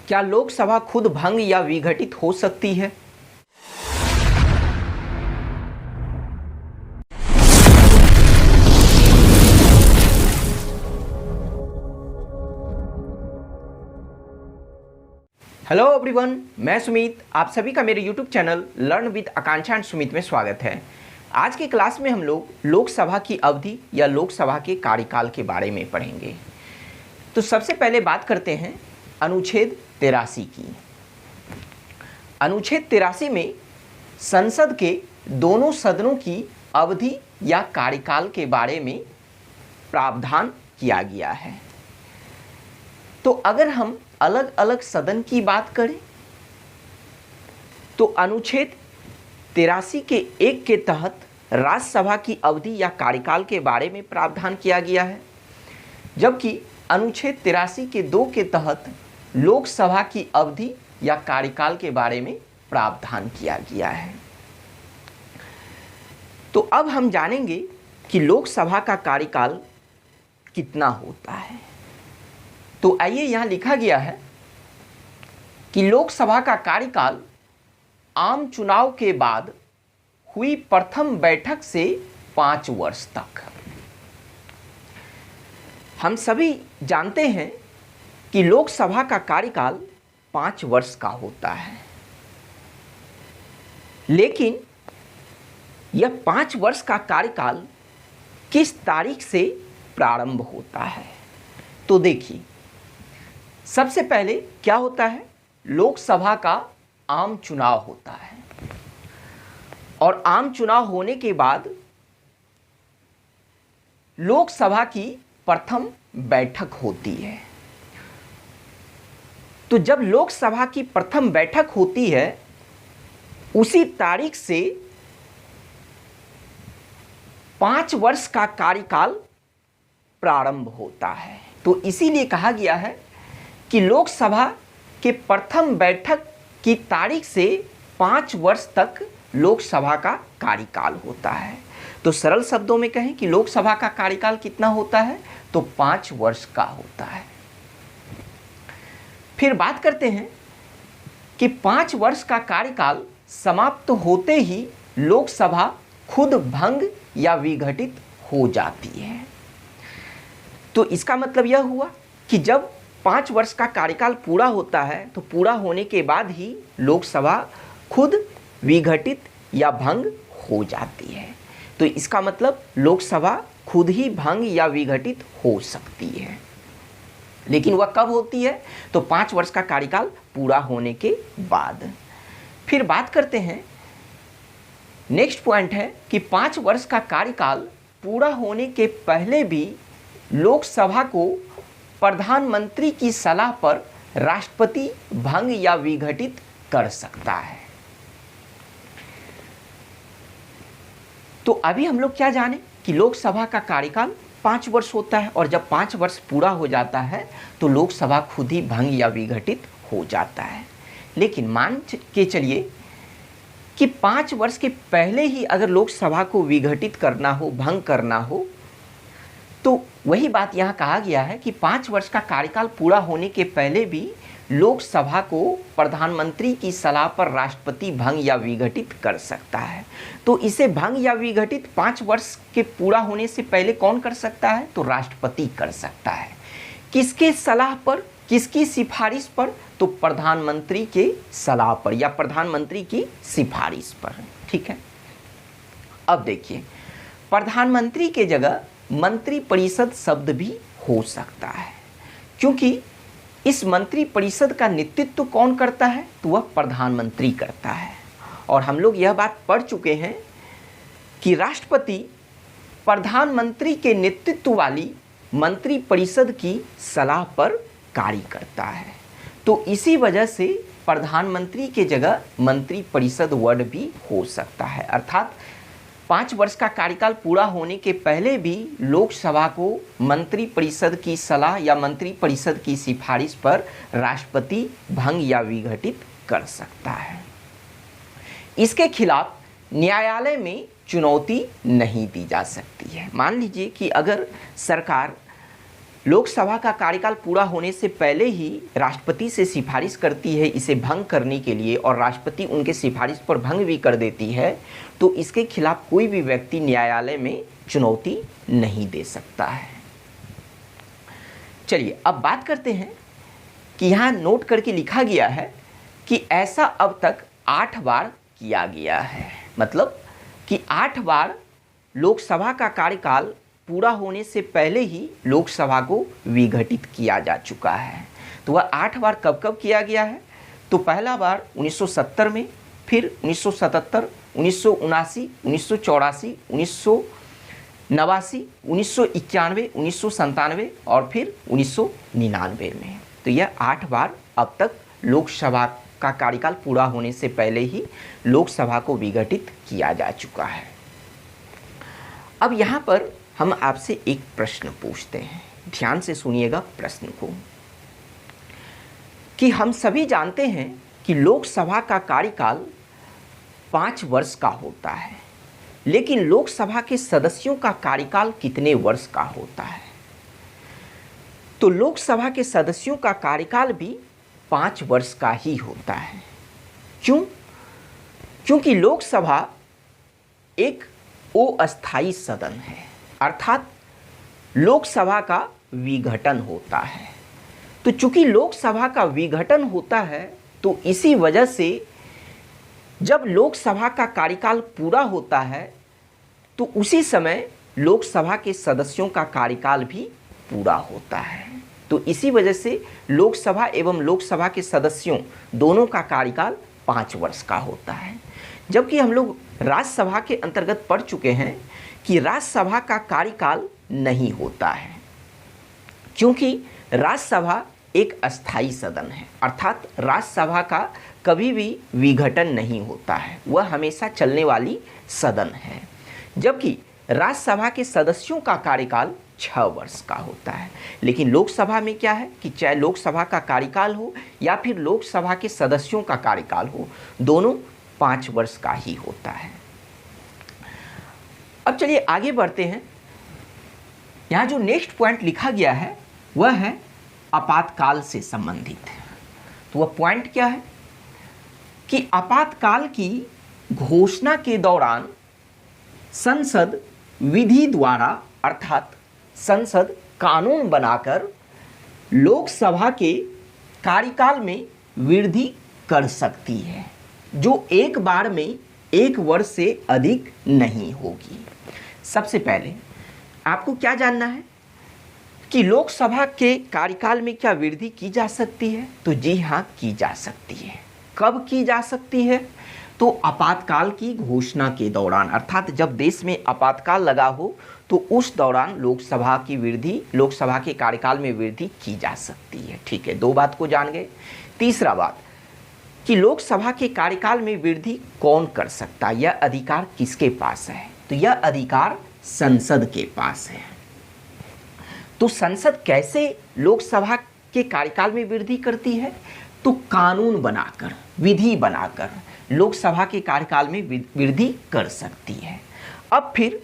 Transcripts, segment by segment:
क्या लोकसभा खुद भंग या विघटित हो सकती है? हेलो एवरीवन, मैं सुमित, आप सभी का मेरे YouTube channel learn with Akanksha and Sumit में स्वागत है। आज की क्लास में हम लोग लोकसभा की अवधि या लोकसभा के कार्यकाल के बारे में पढ़ेंगे। तो सबसे पहले बात करते हैं अनुच्छेद 83 की। अनुच्छेद 83 में संसद के दोनों सदनों की अवधि या कार्यकाल के बारे में प्रावधान किया गया है। तो अगर हम अलग अलग सदन की बात करें तो अनुच्छेद 83 के 1 के तहत राज्यसभा की अवधि या कार्यकाल के बारे में प्रावधान किया गया है, जबकि अनुच्छेद 83 के 2 के तहत लोकसभा की अवधि या कार्यकाल के बारे में प्रावधान किया गया है। तो अब हम जानेंगे कि लोकसभा का कार्यकाल कितना होता है। तो आइए यहाँ लिखा गया है कि लोकसभा का कार्यकाल आम चुनाव के बाद हुई प्रथम बैठक से 5 वर्ष तक। हम सभी जानते हैं कि लोकसभा का कार्यकाल 5 वर्ष का होता है, लेकिन यह 5 वर्ष का कार्यकाल किस तारीख से प्रारंभ होता है? तो देखिए, सबसे पहले क्या होता है, लोकसभा का आम चुनाव होता है और आम चुनाव होने के बाद लोकसभा की प्रथम बैठक होती है। तो जब लोकसभा की प्रथम बैठक होती है उसी तारीख से 5 वर्ष का कार्यकाल प्रारंभ होता है। तो इसीलिए कहा गया है कि लोकसभा के प्रथम बैठक की तारीख से 5 वर्ष तक लोकसभा का कार्यकाल होता है। तो सरल शब्दों में कहें कि लोकसभा का कार्यकाल कितना होता है, तो 5 वर्ष का होता है। फिर बात करते हैं कि 5 वर्ष का कार्यकाल समाप्त होते ही लोकसभा खुद भंग या विघटित हो जाती है। तो इसका मतलब यह हुआ कि जब 5 वर्ष का कार्यकाल पूरा होता है तो पूरा होने के बाद ही लोकसभा खुद विघटित या भंग हो जाती है। तो इसका मतलब लोकसभा खुद ही भंग या विघटित हो सकती है, लेकिन वह कब होती है? तो 5 वर्ष का कार्यकाल पूरा होने के बाद। फिर बात करते हैं, नेक्स्ट पॉइंट है कि 5 वर्ष का कार्यकाल पूरा होने के पहले भी लोकसभा को प्रधानमंत्री की सलाह पर राष्ट्रपति भंग या विघटित कर सकता है। तो अभी हम लोग क्या जाने कि लोकसभा का कार्यकाल 5 वर्ष होता है और जब 5 वर्ष पूरा हो जाता है तो लोकसभा खुद ही भंग या विघटित हो जाता है। लेकिन मान के चलिए कि 5 वर्ष के पहले ही अगर लोकसभा को विघटित करना हो, भंग करना हो, तो वही बात यहाँ कहा गया है कि 5 वर्ष का कार्यकाल पूरा होने के पहले भी लोकसभा को प्रधानमंत्री की सलाह पर राष्ट्रपति भंग या विघटित कर सकता है। तो इसे भंग या विघटित 5 वर्ष के पूरा होने से पहले कौन कर सकता है? तो राष्ट्रपति कर सकता है। किसके सलाह पर, किसकी सिफारिश पर? तो प्रधानमंत्री के सलाह पर या प्रधानमंत्री की सिफारिश पर। ठीक है, अब देखिए, प्रधानमंत्री के जगह मंत्री परिषद शब्द भी हो सकता है, क्योंकि इस मंत्री परिषद का नेतृत्व कौन करता है? तो वह प्रधानमंत्री करता है। और हम लोग यह बात पढ़ चुके हैं कि राष्ट्रपति प्रधानमंत्री के नेतृत्व वाली मंत्री परिषद की सलाह पर कार्य करता है। तो इसी वजह से प्रधानमंत्री के जगह मंत्री परिषद वर्ड भी हो सकता है। अर्थात 5 वर्ष का कार्यकाल पूरा होने के पहले भी लोकसभा को मंत्री परिषद की सलाह या मंत्री परिषद की सिफारिश पर राष्ट्रपति भंग या विघटित कर सकता है। इसके खिलाफ न्यायालय में चुनौती नहीं दी जा सकती है। मान लीजिए कि अगर सरकार लोकसभा का कार्यकाल पूरा होने से पहले ही राष्ट्रपति से सिफारिश करती है इसे भंग करने के लिए और राष्ट्रपति उनके सिफारिश पर भंग भी कर देती है, तो इसके खिलाफ कोई भी व्यक्ति न्यायालय में चुनौती नहीं दे सकता है। चलिए अब बात करते हैं कि यहाँ नोट करके लिखा गया है कि ऐसा अब तक 8 बार किया गया है, मतलब कि 8 बार लोकसभा का कार्यकाल पूरा होने से पहले ही लोकसभा को विघटित किया जा चुका है। तो वह 8 बार कब कब किया गया है? तो पहला बार 1970 में, फिर 1977, 1979, 1984, 1989, 1991, 1997 और फिर 1999 में। तो यह 8 बार अब तक लोकसभा का कार्यकाल पूरा होने से पहले ही लोकसभा को विघटित किया जा चुका है। अब यहाँ पर हम आपसे एक प्रश्न पूछते हैं, ध्यान से सुनिएगा प्रश्न को, कि हम सभी जानते हैं कि लोकसभा का कार्यकाल 5 वर्ष का होता है, लेकिन लोकसभा के सदस्यों का कार्यकाल कितने वर्ष का होता है? तो लोकसभा के सदस्यों का कार्यकाल भी 5 वर्ष का ही होता है। क्यों? क्योंकि लोकसभा एक अस्थायी सदन है, अर्थात लोकसभा का विघटन होता है। तो चूंकि लोकसभा का विघटन होता है, तो इसी वजह से जब लोकसभा का कार्यकाल पूरा होता है तो उसी समय लोकसभा के सदस्यों का कार्यकाल भी पूरा होता है। तो इसी वजह से लोकसभा एवं लोकसभा के सदस्यों दोनों का कार्यकाल 5 वर्ष का होता है। जबकि हम लोग राज्यसभा के अंतर्गत पढ़ चुके हैं कि राज्यसभा का कार्यकाल नहीं होता है, क्योंकि राज्यसभा एक अस्थायी सदन है, अर्थात राज्यसभा का कभी भी विघटन नहीं होता है, वह हमेशा चलने वाली सदन है। जबकि राज्यसभा के सदस्यों का कार्यकाल 6 वर्ष का होता है। लेकिन लोकसभा में क्या है कि चाहे लोकसभा का कार्यकाल हो या फिर लोकसभा के सदस्यों का कार्यकाल हो, दोनों 5 वर्ष का ही होता है। अब चलिए आगे बढ़ते हैं। यहाँ जो नेक्स्ट पॉइंट लिखा गया है वह है आपातकाल से संबंधित। तो वह पॉइंट क्या है कि आपातकाल की घोषणा के दौरान संसद विधि द्वारा, अर्थात संसद कानून बनाकर लोकसभा के कार्यकाल में वृद्धि कर सकती है, जो एक बार में 1 वर्ष से अधिक नहीं होगी। सबसे पहले आपको क्या जानना है कि लोकसभा के कार्यकाल में क्या वृद्धि की जा सकती है? तो जी हाँ, की जा सकती है। कब की जा सकती है? तो आपातकाल की घोषणा के दौरान, अर्थात जब देश में आपातकाल लगा हो तो उस दौरान लोकसभा की वृद्धि, लोकसभा के कार्यकाल में वृद्धि की जा सकती है। ठीक है, 2 बात को जान गए। तीसरा बात कि लोकसभा के कार्यकाल में वृद्धि कौन कर सकता है, यह अधिकार किसके पास है? तो यह अधिकार संसद के पास है। तो संसद कैसे लोकसभा के कार्यकाल में वृद्धि करती है? तो कानून बनाकर, विधि बनाकर लोकसभा के कार्यकाल में वृद्धि कर सकती है। अब फिर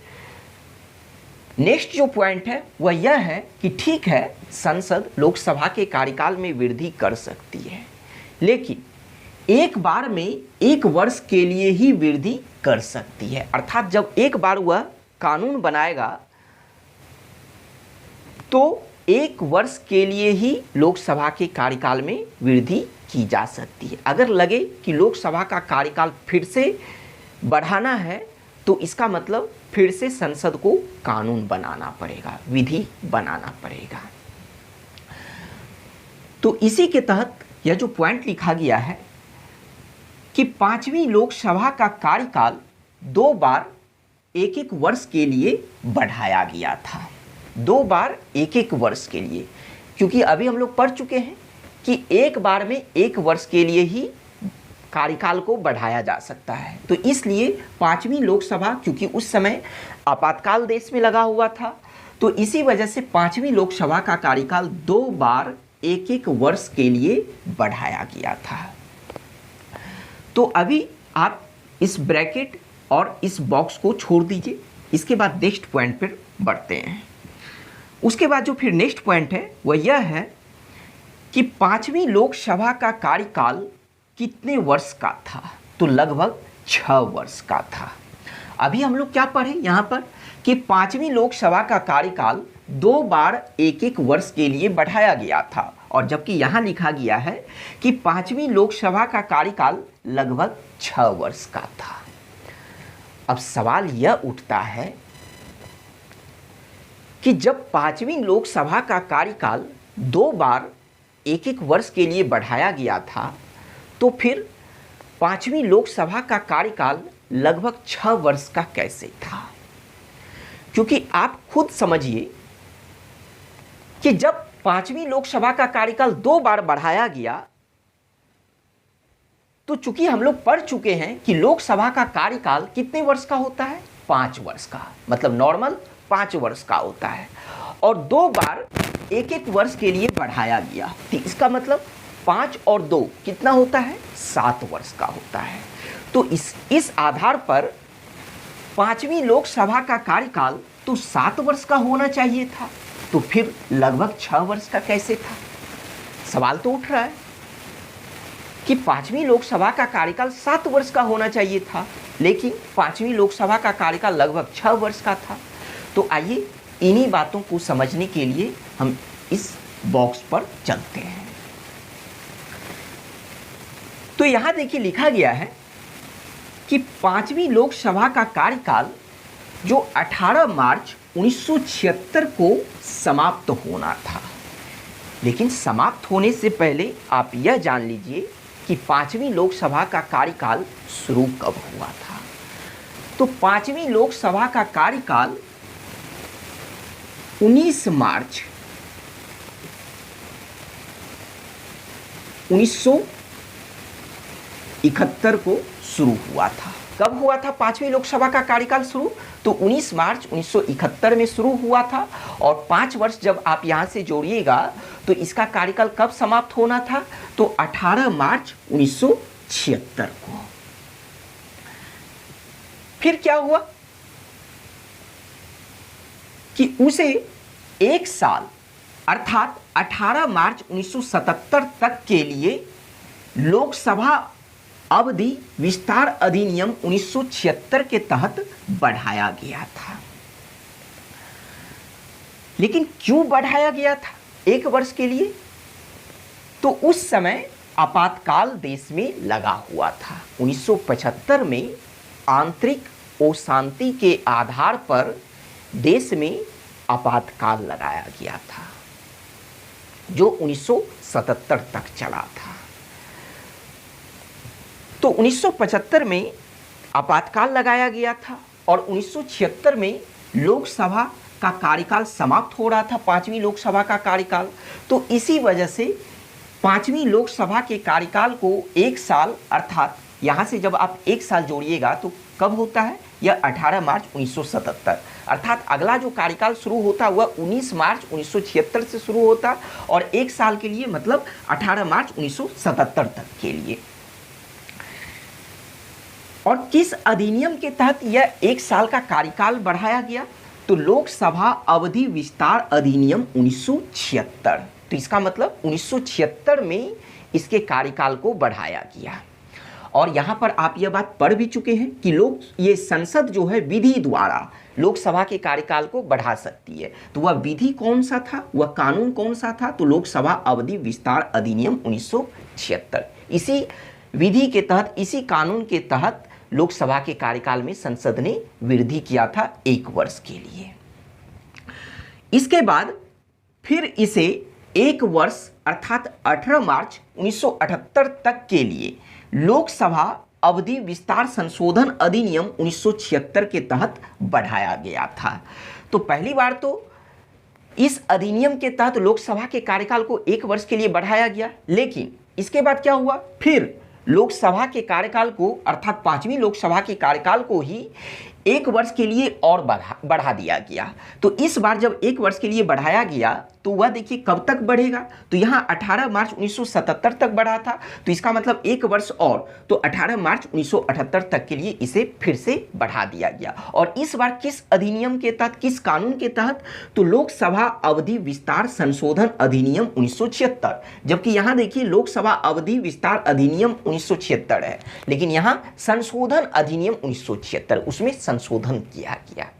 नेक्स्ट जो पॉइंट है वह यह है कि ठीक है, संसद लोकसभा के कार्यकाल में वृद्धि कर सकती है, लेकिन एक बार में 1 वर्ष के लिए ही वृद्धि कर सकती है। अर्थात जब एक बार वह कानून बनाएगा तो 1 वर्ष के लिए ही लोकसभा के कार्यकाल में वृद्धि की जा सकती है। अगर लगे कि लोकसभा का कार्यकाल फिर से बढ़ाना है तो इसका मतलब फिर से संसद को कानून बनाना पड़ेगा, विधि बनाना पड़ेगा। तो इसी के तहत यह जो पॉइंट लिखा गया है कि 5वीं लोकसभा का कार्यकाल 2 बार 1-1 वर्ष के लिए बढ़ाया गया था। 2 बार 1-1 वर्ष के लिए, क्योंकि अभी हम लोग पढ़ चुके हैं कि एक बार में 1 वर्ष के लिए ही कार्यकाल को बढ़ाया जा सकता है। तो इसलिए 5वीं लोकसभा, क्योंकि उस समय आपातकाल देश में लगा हुआ था, तो इसी वजह से 5वीं लोकसभा का कार्यकाल 2 बार 1-1 वर्ष के लिए बढ़ाया गया था। तो अभी आप इस ब्रैकेट और इस बॉक्स को छोड़ दीजिए। इसके बाद नेक्स्ट पॉइंट पर बढ़ते हैं। उसके बाद जो फिर नेक्स्ट पॉइंट है वह यह है कि पांचवी लोकसभा का कार्यकाल कितने वर्ष का था? तो लगभग 6 वर्ष का था। अभी हम लोग क्या पढ़े यहाँ पर कि पांचवी लोकसभा का कार्यकाल 2 बार 1-1 वर्ष के लिए बढ़ाया गया था, और जबकि यहाँ लिखा गया है कि पांचवी लोकसभा का कार्यकाल लगभग 6 वर्ष का था। अब सवाल यह उठता है कि जब पांचवी लोकसभा का कार्यकाल 2 बार 1-1 वर्ष के लिए बढ़ाया गया था, तो फिर पांचवी लोकसभा का कार्यकाल लगभग 6 वर्ष का कैसे था? क्योंकि आप खुद समझिए कि जब पांचवी लोकसभा का कार्यकाल 2 बार बढ़ाया गया, तो चूंकि हम लोग पढ़ चुके हैं कि लोकसभा का कार्यकाल कितने वर्ष का होता है? 5 वर्ष का, मतलब नॉर्मल 5 वर्ष का होता है, और 2 बार 1-1 वर्ष के लिए बढ़ाया गया, तो इसका मतलब 5 और 2 कितना होता है? 7 वर्ष का होता है। तो इस आधार पर पांचवी लोकसभा का कार्यकाल तो 7 वर्ष का होना चाहिए था, तो फिर लगभग 6 वर्ष का कैसे था? सवाल तो उठ रहा है कि पांचवी लोकसभा का कार्यकाल 7 वर्ष का होना चाहिए था, लेकिन पांचवी लोकसभा का कार्यकाल लगभग 6 वर्ष का था। तो आइए इन्हीं बातों को समझने के लिए हम इस बॉक्स पर चलते हैं। तो यहां देखिए लिखा गया है कि पांचवी लोकसभा का कार्यकाल जो 18 मार्च 1976 को समाप्त होना था, लेकिन समाप्त होने से पहले आप यह जान लीजिए कि पांचवी लोकसभा का कार्यकाल शुरू कब हुआ था। तो पांचवी लोकसभा का कार्यकाल 19 मार्च 1971 को शुरू हुआ था। कब हुआ था पांचवी लोकसभा का कार्यकाल शुरू? तो 19 मार्च 1971 में शुरू हुआ था, और 5 वर्ष जब आप यहां से जोड़िएगा तो इसका कार्यकाल कब समाप्त होना था? तो 18 मार्च 1976 को। फिर क्या हुआ कि उसे 1 साल अर्थात 18 मार्च 1977 तक के लिए लोकसभा अवधि विस्तार अधिनियम 1976 के तहत बढ़ाया गया था। लेकिन क्यों बढ़ाया गया था 1 वर्ष के लिए? तो उस समय आपातकाल देश में लगा हुआ था। 1975 में आंतरिक अशांति के आधार पर देश में आपातकाल लगाया गया था, जो 1977 तक चला था। तो 1975 में आपातकाल लगाया गया था, और 1976 में लोकसभा का कार्यकाल समाप्त हो रहा था, पांचवी लोकसभा का कार्यकाल। तो इसी वजह से पांचवी लोकसभा के कार्यकाल को 1 साल, अर्थात यहाँ से जब आप 1 साल जोड़िएगा तो कब होता है? यह 18 मार्च 1977, अर्थात अगला जो कार्यकाल शुरू होता वह 19 मार्च 1976 से शुरू होता, और 1 साल के लिए मतलब 18 मार्च 1977 तक के लिए। और किस अधिनियम के तहत यह 1 साल का कार्यकाल बढ़ाया गया? तो लोकसभा अवधि विस्तार अधिनियम 1976। तो इसका मतलब 1976 में इसके कार्यकाल को बढ़ाया गया। और यहाँ पर आप यह बात पढ़ भी चुके हैं कि ये संसद जो है विधि द्वारा लोकसभा के कार्यकाल को बढ़ा सकती है। तो वह विधि कौन सा था, वह कानून कौन सा था? तो लोकसभा अवधि विस्तार अधिनियम 1976। इसी विधि के तहत, इसी कानून के तहत लोकसभा के कार्यकाल में संसद ने वृद्धि किया था 1 वर्ष के लिए। इसके बाद फिर इसे 1 वर्ष अर्थात 18 मार्च 1978 तक के लिए लोकसभा अवधि विस्तार संशोधन अधिनियम 1976 के तहत बढ़ाया गया था। तो पहली बार तो इस अधिनियम के तहत लोकसभा के कार्यकाल को 1 वर्ष के लिए बढ़ाया गया, लेकिन इसके बाद क्या हुआ? फिर लोकसभा के कार्यकाल को, अर्थात पांचवी लोकसभा के कार्यकाल को ही 1 वर्ष के लिए और बढ़ा दिया गया। तो इस बार जब 1 वर्ष के लिए बढ़ाया गया तो वह देखिए कब तक बढ़ेगा, तो यहाँ 18 मार्च 1977 तक बढ़ा था, तो इसका मतलब 1 वर्ष और, तो 18 मार्च 1978 तक के लिए इसे फिर से बढ़ा दिया गया। और इस बार किस अधिनियम के तहत, किस कानून के तहत, तो लोकसभा अवधि विस्तार संशोधन अधिनियम 1976। जबकि यहाँ देखिए लोकसभा अवधि विस्तार अधिनियम 1976 है, लेकिन यहाँ संशोधन अधिनियम 1976, उसमें संशोधन किया गया।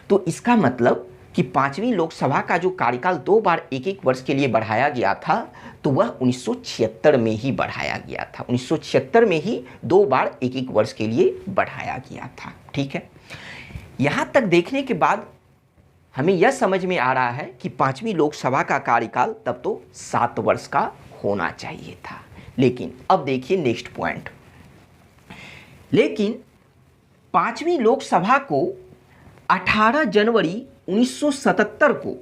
तो इसका मतलब कि 5वीं लोकसभा का जो कार्यकाल 2 बार 1-1 वर्ष के लिए बढ़ाया गया था, तो वह 1976 में ही बढ़ाया गया था। 1976 में ही 2 बार 1-1 वर्ष के लिए बढ़ाया गया था। ठीक है, यहाँ तक देखने के बाद हमें यह समझ में आ रहा है कि 5वीं लोकसभा का कार्यकाल तब तो 7 वर्ष का होना चाहिए था। लेकिन अब देखिए नेक्स्ट पॉइंट, लेकिन 5वीं लोकसभा को 18 जनवरी 1977 को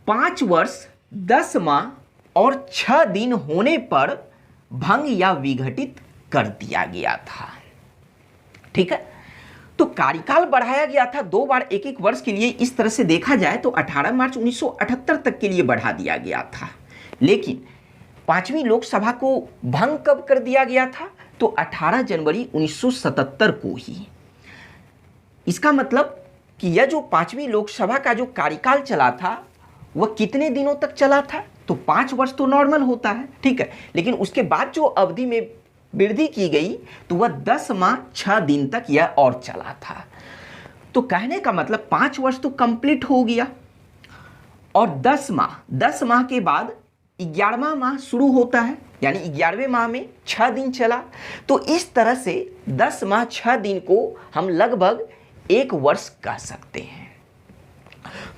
5 वर्ष 10 माह और 6 दिन होने पर भंग या विघटित कर दिया गया था। ठीक है, तो कार्यकाल बढ़ाया गया था 2 बार 1-1 वर्ष के लिए। इस तरह से देखा जाए तो 18 मार्च 1978 तक के लिए बढ़ा दिया गया था, लेकिन 5वीं लोकसभा को भंग कब कर दिया गया था, तो 18 जनवरी 1977 को ही। इसका मतलब कि यह जो 5वीं लोकसभा का जो कार्यकाल चला था वह कितने दिनों तक चला था, तो 5 वर्ष तो नॉर्मल होता है, ठीक है, लेकिन उसके बाद जो अवधि में वृद्धि की गई तो वह 10 माह 6 दिन तक यह और चला था। तो कहने का मतलब 5 वर्ष तो कंप्लीट हो गया और 10 माह के बाद 11वां माह शुरू होता है, यानी 11वें माह में 6 दिन चला। तो इस तरह से 10 माह 6 दिन को हम लगभग 1 वर्ष कह सकते हैं।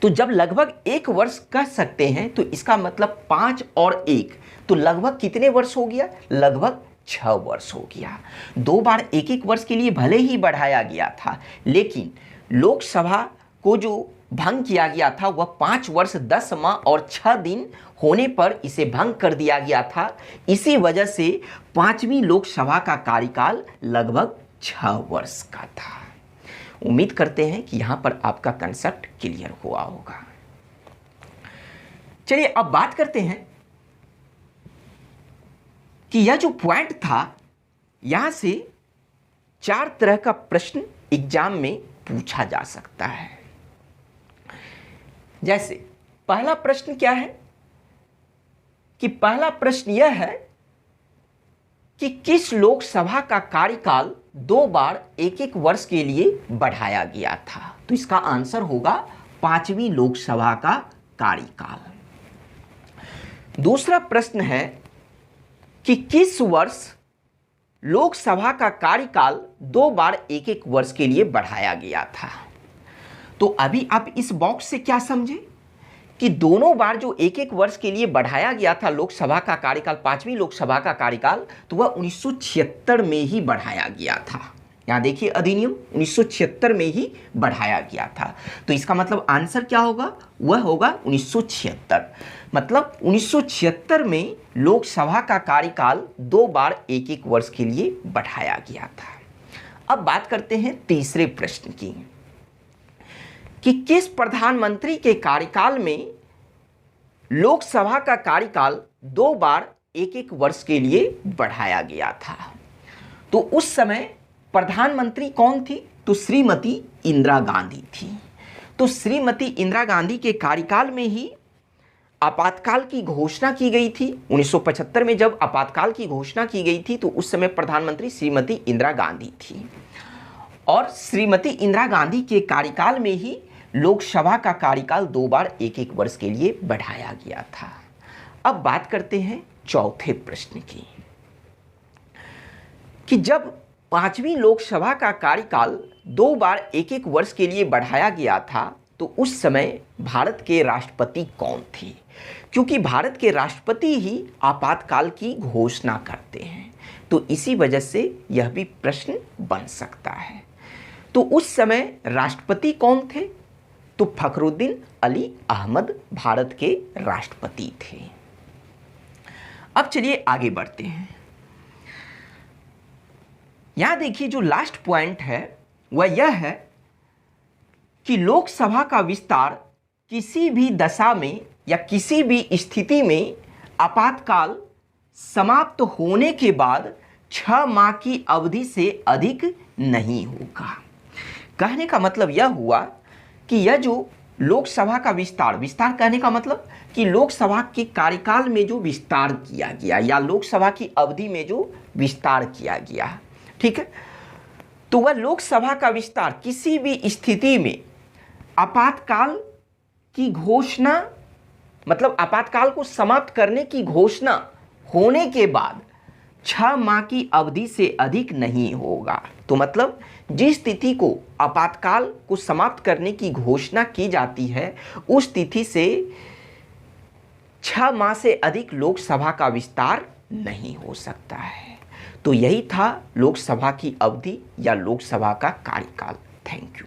तो जब लगभग 1 वर्ष कह सकते हैं तो इसका मतलब 5 और 1 तो लगभग कितने वर्ष हो गया, लगभग 6 वर्ष हो गया। 2 बार 1-1 वर्ष के लिए भले ही बढ़ाया गया था, लेकिन लोकसभा को जो भंग किया गया था वह 5 वर्ष 10 माह और 6 दिन होने पर इसे भंग कर दिया गया था। इसी वजह से 5वीं लोकसभा का कार्यकाल लगभग 6 वर्ष का था। उम्मीद करते हैं कि यहां पर आपका कंसेप्ट क्लियर हुआ होगा। चलिए अब बात करते हैं कि यह जो पॉइंट था, यहां से 4 तरह का प्रश्न एग्जाम में पूछा जा सकता है। जैसे पहला प्रश्न क्या है कि पहला प्रश्न यह है कि किस लोकसभा का कार्यकाल 2 बार 1-1 वर्ष के लिए बढ़ाया गया था, तो इसका आंसर होगा 5वीं लोकसभा का कार्यकाल। दूसरा प्रश्न है कि किस वर्ष लोकसभा का कार्यकाल 2 बार 1-1 वर्ष के लिए बढ़ाया गया था। तो अभी आप इस बॉक्स से क्या समझे कि दोनों बार जो 1-1 वर्ष के लिए बढ़ाया गया था लोकसभा का कार्यकाल, 5वीं लोकसभा का कार्यकाल, तो वह 1976 में ही बढ़ाया गया था। यहाँ देखिए अधिनियम 1976 में ही बढ़ाया गया था। तो इसका मतलब आंसर क्या होगा, वह होगा 1976। मतलब 1976 में लोकसभा का कार्यकाल 2 बार 1-1 वर्ष के लिए बढ़ाया गया था। अब बात करते हैं तीसरे प्रश्न की कि किस प्रधानमंत्री के कार्यकाल में लोकसभा का कार्यकाल 2 बार 1-1 वर्ष के लिए बढ़ाया गया था। तो उस समय प्रधानमंत्री कौन थी, तो श्रीमती इंदिरा गांधी थी। तो श्रीमती इंदिरा गांधी के कार्यकाल में ही आपातकाल की घोषणा की गई थी। 1975 में जब आपातकाल की घोषणा की गई थी तो उस समय प्रधानमंत्री श्रीमती इंदिरा गांधी थी और श्रीमती इंदिरा गांधी के कार्यकाल में ही लोकसभा का कार्यकाल 2 बार 1-1 वर्ष के लिए बढ़ाया गया था। अब बात करते हैं चौथे प्रश्न की कि जब 5वीं लोकसभा का कार्यकाल 2 बार 1-1 वर्ष के लिए बढ़ाया गया था तो उस समय भारत के राष्ट्रपति कौन थे, क्योंकि भारत के राष्ट्रपति ही आपातकाल की घोषणा करते हैं। तो इसी वजह से यह भी प्रश्न बन सकता है। तो उस समय राष्ट्रपति कौन थे, तो फखरुद्दीन अली अहमद भारत के राष्ट्रपति थे। अब चलिए आगे बढ़ते हैं। यहां देखिए जो लास्ट पॉइंट है वह यह है कि लोकसभा का विस्तार किसी भी दशा में या किसी भी स्थिति में आपातकाल समाप्त होने के बाद 6 माह की अवधि से अधिक नहीं होगा। कहने का मतलब यह हुआ कि यह जो लोकसभा का विस्तार कहने का मतलब कि लोकसभा के कार्यकाल में जो विस्तार किया गया या लोकसभा की अवधि में जो विस्तार किया गया, ठीक है, तो वह लोकसभा का विस्तार किसी भी स्थिति में आपातकाल की घोषणा, मतलब आपातकाल को समाप्त करने की घोषणा होने के बाद 6 माह की अवधि से अधिक नहीं होगा। तो मतलब जिस तिथि को आपातकाल को समाप्त करने की घोषणा की जाती है उस तिथि से 6 माह से अधिक लोकसभा का विस्तार नहीं हो सकता है। तो यही था लोकसभा की अवधि या लोकसभा का कार्यकाल। Thank you.